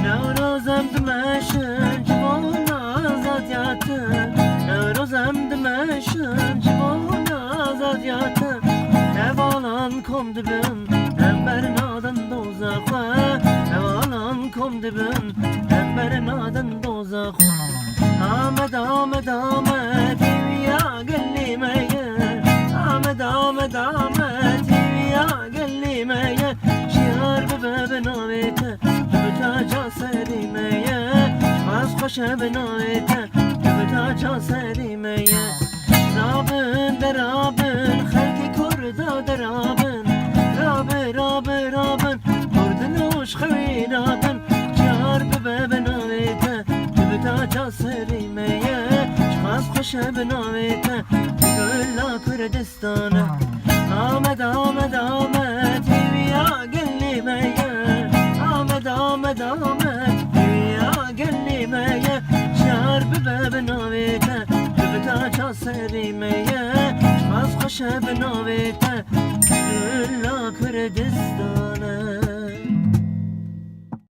نوروزم دمشن جوان آزادیاتن نوروزم دمشن جوان آزادیاتن Evalan kom dibin Emberin adın dozakha Evalan kom dibin Emberin adın dozakha Ahmet Ahmet Ahmet Evya gellimeye Ahmet Ahmet Ahmet Evya gellimeye Şiar bebe navete Bübüta serimeye Az koşa benavete Bübüta serimeye Rabın derabın Halki kurda derabın Rabı rabı rabın Kurdun uş khavi rabın Şiar bebe benavete Bübüta serimeye Az koşa benavete Gülla Kürdistan'a Ahmet Ahmet Ahmet Evya gellimeye Ahmet Ahmet Ahmet Evya gellimeye Şar bebe benavete Bübüta serimeye Az koşa benavete Gülla Kürdistan